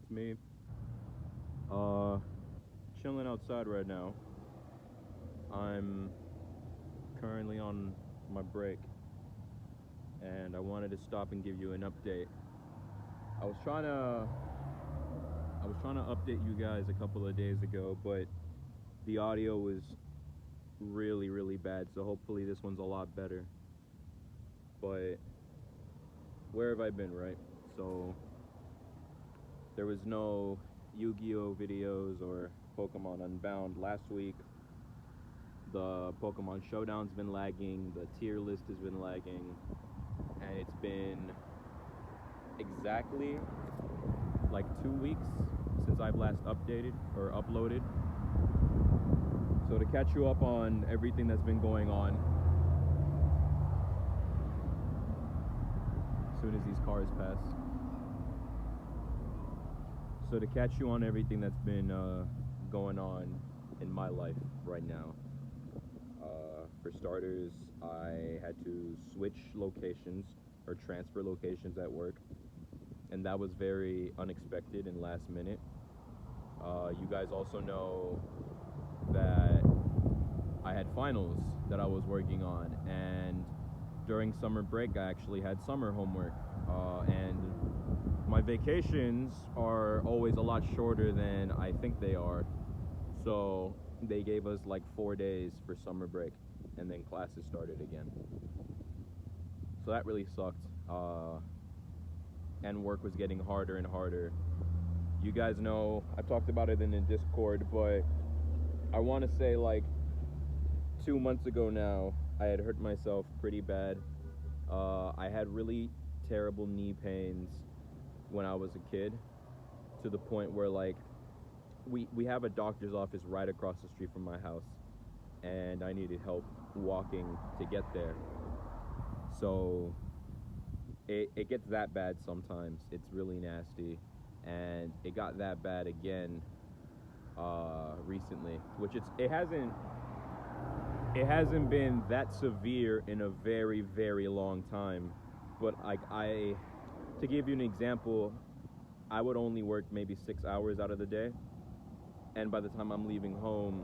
it's me. Uh, Chilling outside right now. I'm currently on my break, and I wanted to stop and give you an update. I was trying to I was trying to update you guys a couple of days ago, but the audio was really, really bad. So hopefully this one's a lot better. But where have I been, right? So there was no Yu-Gi-Oh videos or Pokemon Unbound last week. The Pokemon Showdown's been lagging, the tier list has been lagging, and it's been exactly like 2 weeks since I've last updated or uploaded. So to catch you up on everything that's been going on, as soon as these cars pass. So to catch you on everything that's been going on in my life right now. For starters, I had to switch locations or transfer locations at work, and that was very unexpected and last minute. You guys also know that I had finals that I was working on, and during summer break I actually had summer homework, and my vacations are always a lot shorter than I think they are, so they gave us like 4 days for summer break, and then classes started again. So that really sucked, and work was getting harder and harder. You guys know, I talked about it in the Discord, but I want to say like 2 months ago now, I had hurt myself pretty bad. I had really terrible knee pains when I was a kid, to the point where like we have a doctor's office right across the street from my house, and I needed help walking to get there. So it gets that bad sometimes. It's really nasty, and it got that bad again recently, which it hasn't been that severe in a very, very long time. But like, to give you an example, I would only work maybe 6 hours out of the day, and by the time I'm leaving home,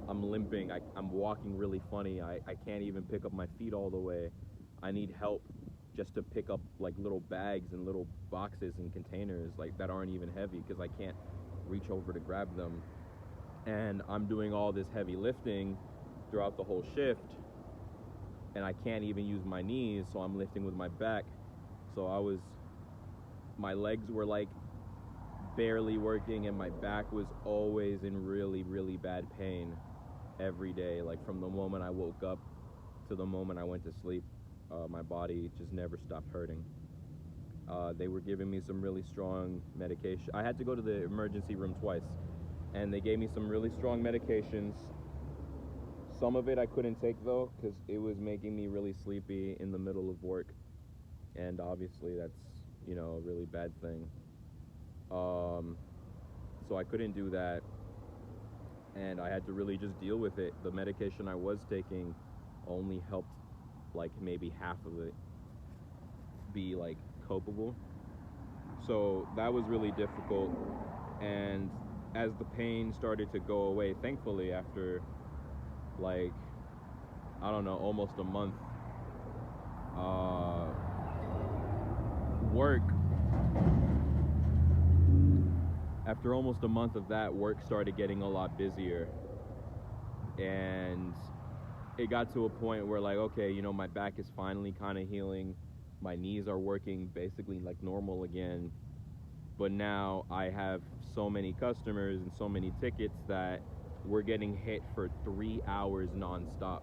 I'm limping. I'm walking really funny. I can't even pick up my feet all the way. I need help just to pick up like little bags and little boxes and containers like that aren't even heavy, because I can't reach over to grab them. And I'm doing all this heavy lifting throughout the whole shift, and I can't even use my knees, so I'm lifting with my back. So my legs were like barely working, and my back was always in really, really bad pain every day, like from the moment I woke up to the moment I went to sleep. My body just never stopped hurting. They were giving me some really strong medication. I had to go to the emergency room twice, and they gave me some really strong medications. Some of it I couldn't take though, because it was making me really sleepy in the middle of work, and obviously that's, a really bad thing. So I couldn't do that, and I had to really just deal with it. The medication I was taking only helped like maybe half of it be like copable. So that was really difficult, and as the pain started to go away, thankfully, after like, I don't know, almost a month, work after almost a month of that, work started getting a lot busier, and it got to a point where like, okay, my back is finally kind of healing, my knees are working basically like normal again, but now I have so many customers and so many tickets that we're getting hit for 3 hours nonstop.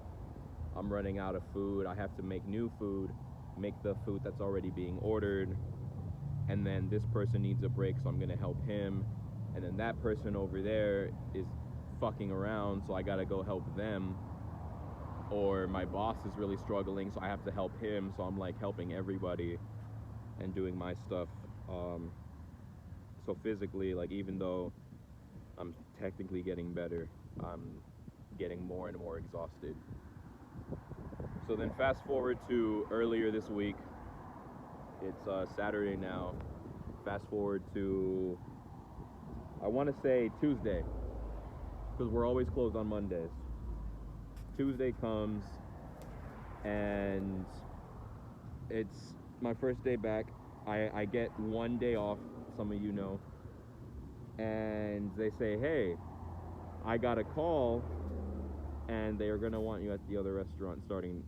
I'm running out of food. I have to make new food, make the food that's already being ordered, and then this person needs a break, so I'm gonna help him, and then that person over there is fucking around, so I gotta go help them. Or my boss is really struggling, so I have to help him, so I'm like helping everybody and doing my stuff. So physically, like, even though I'm technically getting better, I'm getting more and more exhausted. So then fast forward to earlier this week. It's Saturday now. Fast forward to I want to say Tuesday, because we're always closed on Mondays. Tuesday comes, and it's my first day back. I get 1 day off, some of you know, and they say, hey, I got a call, and they are going to want you at the other restaurant starting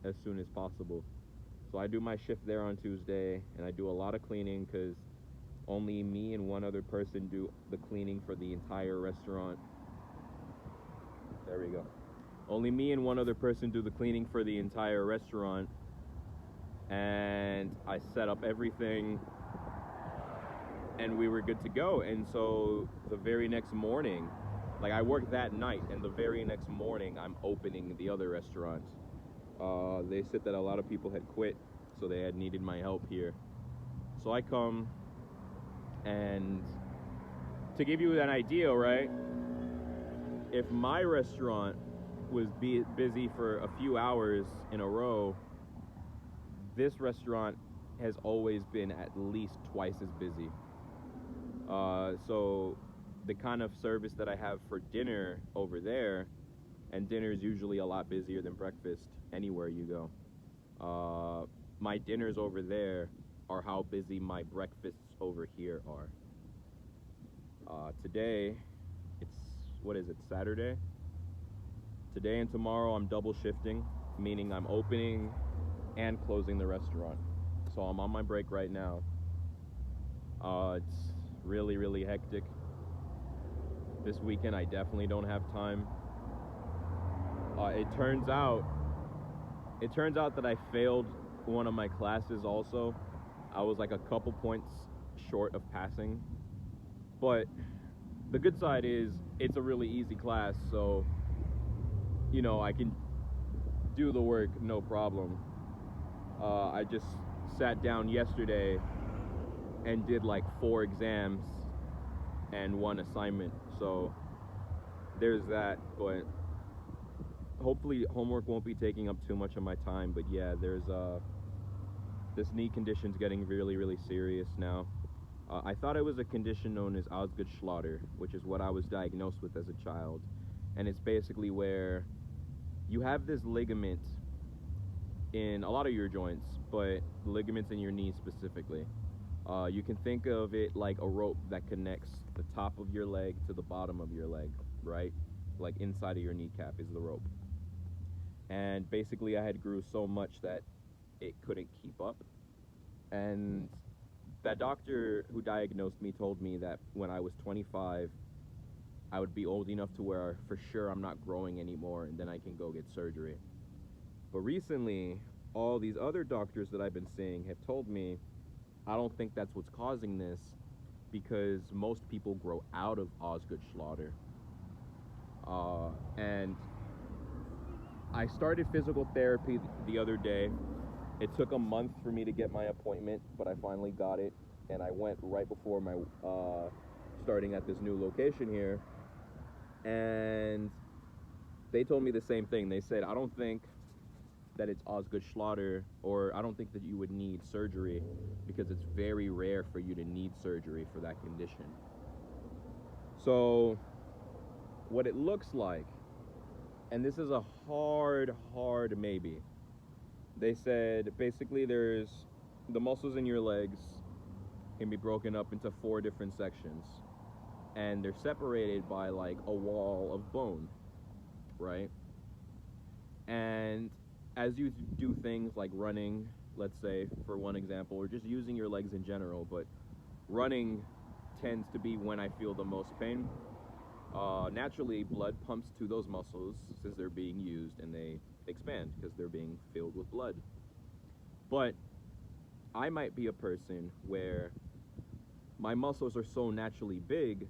as soon as possible. So I do my shift there on Tuesday, and I do a lot of cleaning because only me and one other person do the cleaning for the entire restaurant. There we go. Only me and one other person do the cleaning for the entire restaurant. And I set up everything, and we were good to go. And so the very next morning, like I worked that night, and the very next morning I'm opening the other restaurant. They said that a lot of people had quit, so they had needed my help here. So I come, and to give you an idea, right, if my restaurant was busy for a few hours in a row, this restaurant has always been at least twice as busy. So the kind of service that I have for dinner over there, and dinner is usually a lot busier than breakfast anywhere you go. My dinners over there are how busy my breakfasts over here are. Today, what is it, Saturday? Today and tomorrow I'm double shifting, meaning I'm opening and closing the restaurant. So I'm on my break right now. It's really, really hectic. This weekend I definitely don't have time. It turns out that I failed one of my classes also. I was like a couple points short of passing. But the good side is it's a really easy class, so you know, I can do the work no problem. I just sat down yesterday and did like 4 exams and 1 assignment, so there's that. But hopefully homework won't be taking up too much of my time. But yeah, there's this knee condition's getting really, really serious now. I thought it was a condition known as Osgood-Schlatter, which is what I was diagnosed with as a child, and it's basically where you have this ligament in a lot of your joints, but ligaments in your knees specifically. You can think of it like a rope that connects the top of your leg to the bottom of your leg, right? Like inside of your kneecap is the rope. And basically I had grew so much that it couldn't keep up. And that doctor who diagnosed me told me that when I was 25, I would be old enough to where for sure I'm not growing anymore, and then I can go get surgery. But recently, all these other doctors that I've been seeing have told me I don't think that's what's causing this, because most people grow out of Osgood-Schlatter. And I started physical therapy the other day. It took a month for me to get my appointment, but I finally got it, and I went right before my starting at this new location here, and they told me the same thing. They said, I don't think that it's Osgood-Schlatter, or I don't think that you would need surgery, because it's very rare for you to need surgery for that condition. So what it looks like, and this is a hard maybe, they said basically there's the muscles in your legs can be broken up into 4 different sections, and they're separated by like a wall of bone, right? And as you do things like running, let's say for one example, or just using your legs in general, but running tends to be when I feel the most pain. Naturally, blood pumps to those muscles since they're being used, and they expand because they're being filled with blood. But I might be a person where my muscles are so naturally big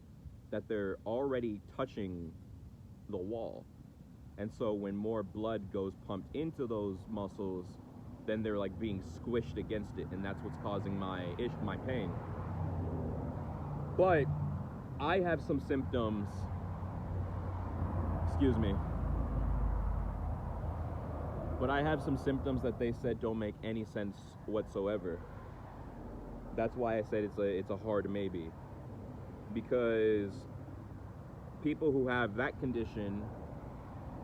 that they're already touching the wall. And so when more blood goes pumped into those muscles, then they're like being squished against it, and that's what's causing my pain. But I have some symptoms, but I have some symptoms that they said don't make any sense whatsoever. That's why I said it's a hard maybe. because people who have that condition,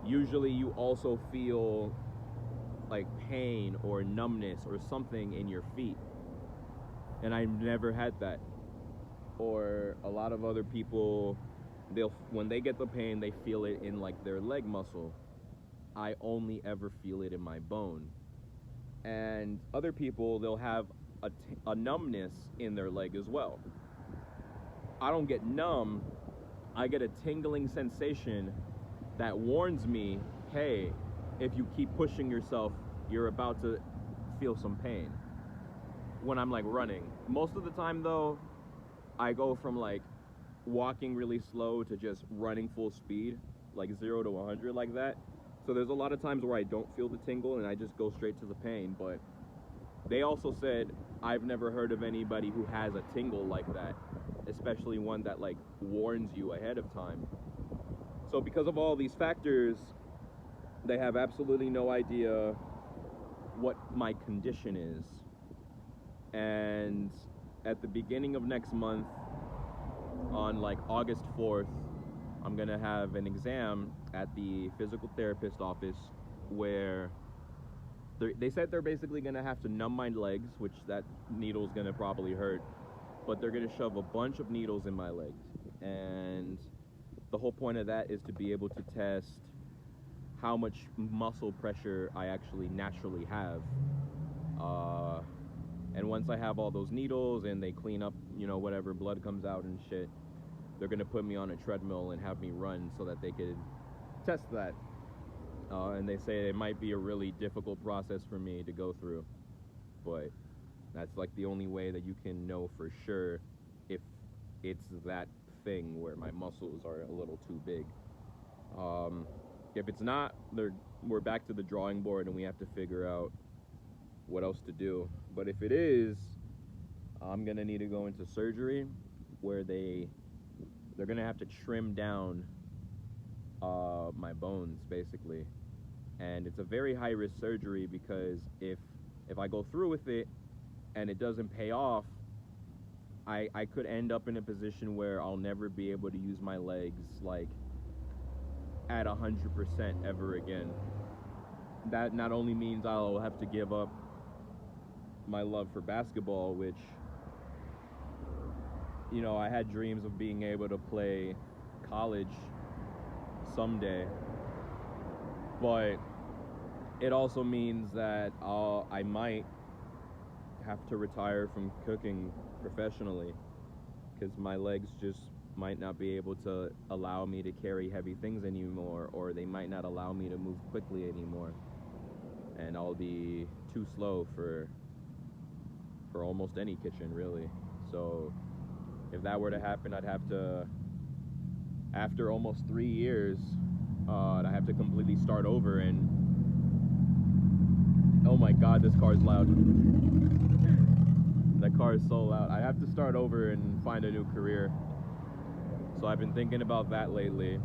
usually you also feel like pain or numbness or something in your feet. And I've never had that. Or a lot of other people, when they get the pain, they feel it in like their leg muscle. I only ever feel it in my bone. And other people, they'll have a numbness in their leg as well. I don't get numb, I get a tingling sensation that warns me, hey, if you keep pushing yourself, you're about to feel some pain. When I'm like running. Most of the time though, I go from like walking really slow to just running full speed, like 0 to 100 like that. So there's a lot of times where I don't feel the tingle and I just go straight to the pain. But they also said, I've never heard of anybody who has a tingle like that, especially one that like warns you ahead of time. So because of all these factors, they have absolutely no idea what my condition is. And at the beginning of next month, on like August 4th, I'm gonna have an exam at the physical therapist office where they said they're basically gonna have to numb my legs, which that needle's gonna probably hurt, but they're gonna shove a bunch of needles in my legs. And the whole point of that is to be able to test how much muscle pressure I actually naturally have. And once I have all those needles and they clean up, you know, whatever blood comes out and shit, they're gonna put me on a treadmill and have me run so that they could test that. And they say it might be a really difficult process for me to go through, but that's like the only way that you can know for sure if it's that thing where my muscles are a little too big. If it's not, we're back to the drawing board and we have to figure out what else to do. But if it is, I'm gonna need to go into surgery where they're gonna have to trim down my bones basically. And it's a very high risk surgery because if I go through with it and it doesn't pay off, I could end up in a position where I'll never be able to use my legs like at 100% ever again. That not only means I'll have to give up my love for basketball, which, you know, I had dreams of being able to play college someday, but it also means that I might have to retire from cooking professionally because my legs just might not be able to allow me to carry heavy things anymore, or they might not allow me to move quickly anymore, and I'll be too slow for almost any kitchen really. So if that were to happen, I'd have to, after almost 3 years, I'd have to completely start over. And oh my god, this car is loud. That car is so loud. I have to start over and find a new career. So I've been thinking about that lately.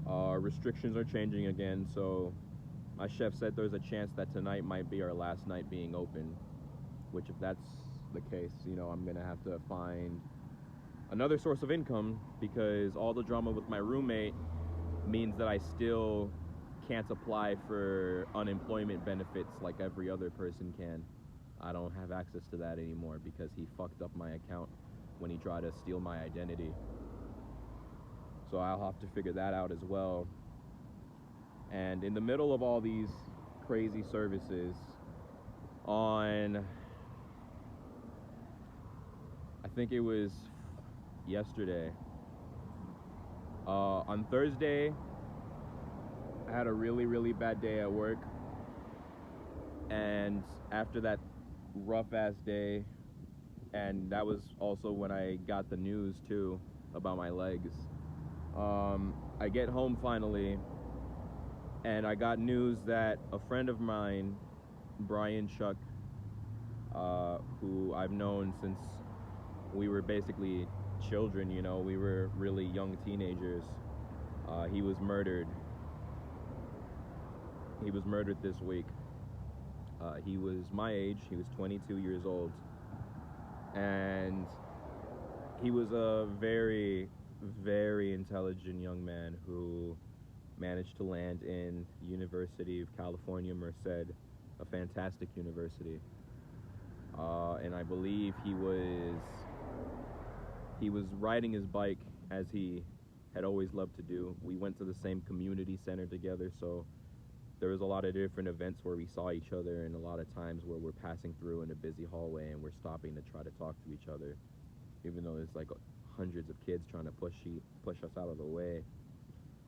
Restrictions are changing again, so my chef said there's a chance that tonight might be our last night being open, which if that's the case, you know, I'm gonna have to find another source of income because all the drama with my roommate means that I still can't apply for unemployment benefits like every other person can. I don't have access to that anymore because he fucked up my account when he tried to steal my identity. So I'll have to figure that out as well. And in the middle of all these crazy services, on, I think it was yesterday, on Thursday, I had a really, really bad day at work. And after that rough ass day, and that was also when I got the news too about my legs, I get home finally, and I got news that a friend of mine, Brian Chuck, who I've known since we were basically children, you know, we were really young teenagers, he was murdered. He was murdered this week. He was my age, he was 22 years old, and he was a very, very intelligent young man who managed to land in University of California, Merced, a fantastic university. And I believe he was riding his bike as he had always loved to do. We went to the same community center together, so there was a lot of different events where we saw each other, and a lot of times where we're passing through in a busy hallway and we're stopping to try to talk to each other, even though there's like hundreds of kids trying to push us out of the way.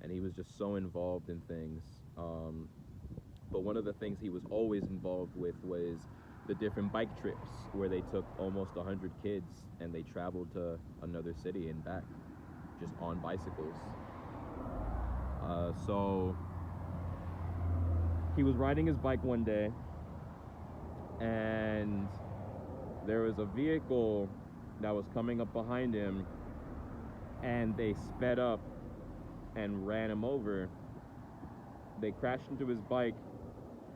And he was just so involved in things. But one of the things he was always involved with was the different bike trips where they took almost 100 kids and they traveled to another city and back just on bicycles. So he was riding his bike one day and there was a vehicle that was coming up behind him, and they sped up and ran him over. They crashed into his bike,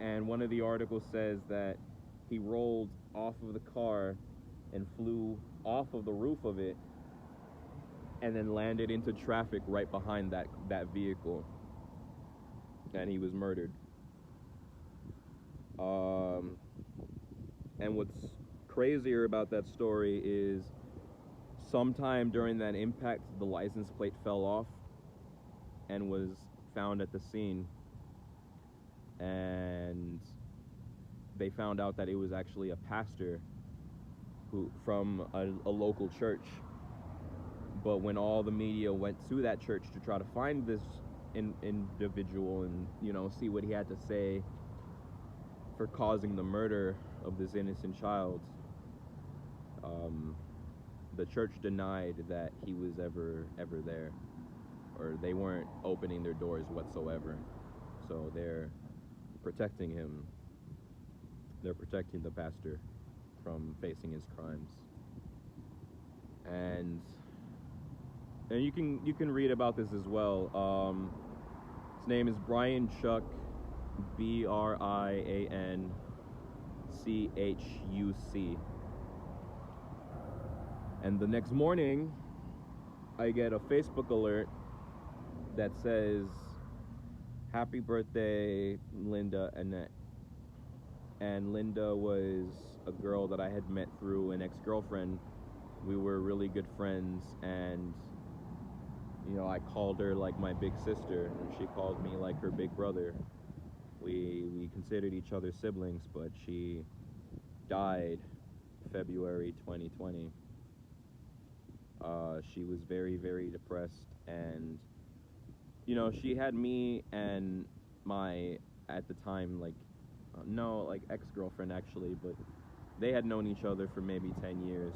and one of the articles says that he rolled off of the car and flew off of the roof of it and then landed into traffic right behind that vehicle, and he was murdered. And what's crazier about that story is sometime during that impact, the license plate fell off and was found at the scene, and they found out that it was actually a pastor from a local church. But when all the media went to that church to try to find this individual and, you know, see what he had to say for causing the murder of this innocent child, the church denied that he was ever there, or they weren't opening their doors whatsoever. So they're protecting him. They're protecting the pastor from facing his crimes. And you can read about this as well. His name is Brian Chuck, BrianChuc. And the next morning, I get a Facebook alert that says, "Happy birthday, Linda Annette." And Linda was a girl that I had met through an ex-girlfriend. We were really good friends, and, you know, I called her like my big sister, and she called me like her big brother. We considered each other siblings, but she died February 2020. She was very, very depressed, and, you know, she had me and my, at the time, ex-girlfriend actually, but they had known each other for maybe 10 years,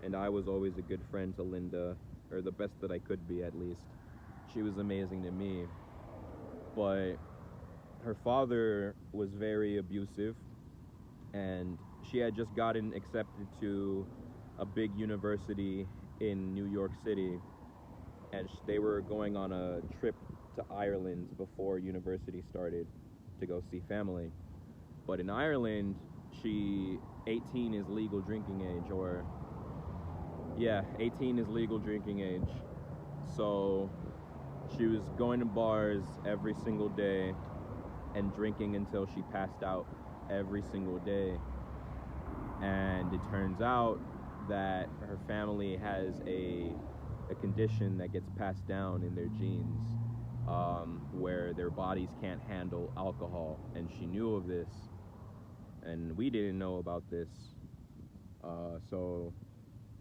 and I was always a good friend to Linda, or the best that I could be, at least. She was amazing to me, but her father was very abusive, and she had just gotten accepted to a big university in New York City, and they were going on a trip to Ireland before university started to go see family. But in Ireland, 18 is legal drinking age, 18 is legal drinking age. So she was going to bars every single day and drinking until she passed out every single day. And it turns out that her family has a condition that gets passed down in their genes, where their bodies can't handle alcohol, and she knew of this, and we didn't know about this. So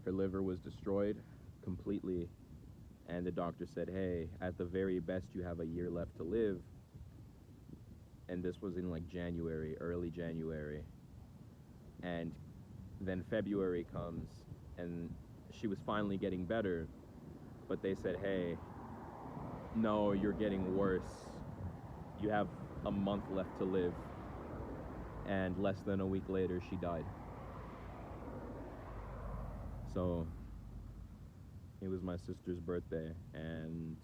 her liver was destroyed completely, and the doctor said, "Hey, at the very best you have a year left to live." And this was in like January, early January, and then February comes, and she was finally getting better, but they said, "Hey, no, you're getting worse. You have a month left to live." And less than a week later, she died. So it was my sister's birthday, and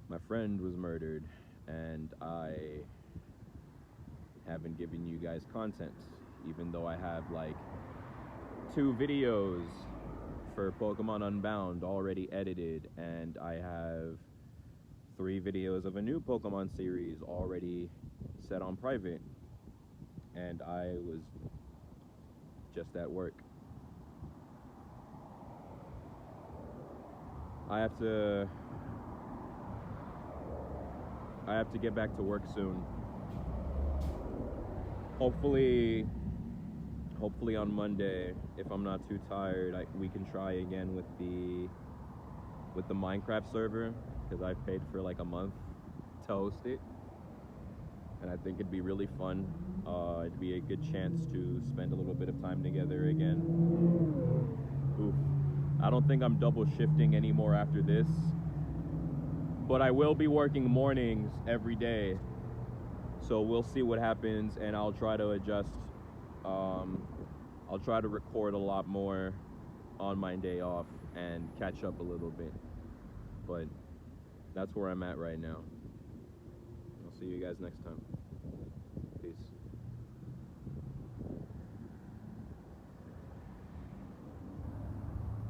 my friend was murdered, and I haven't given you guys content, even though I have like 2 videos for Pokemon Unbound already edited, and I have 3 videos of a new Pokemon series already set on private, and I was just at work. I have to get back to work soon. Hopefully on Monday, if I'm not too tired, we can try again with the Minecraft server, because I've paid for like a month to host it, and I think it'd be really fun. It'd be a good chance to spend a little bit of time together again. Oof. I don't think I'm double shifting anymore after this, but I will be working mornings every day, so we'll see what happens, and I'll try to adjust. I'll try to record a lot more on my day off and catch up a little bit, but that's where I'm at right now. I'll see you guys next time.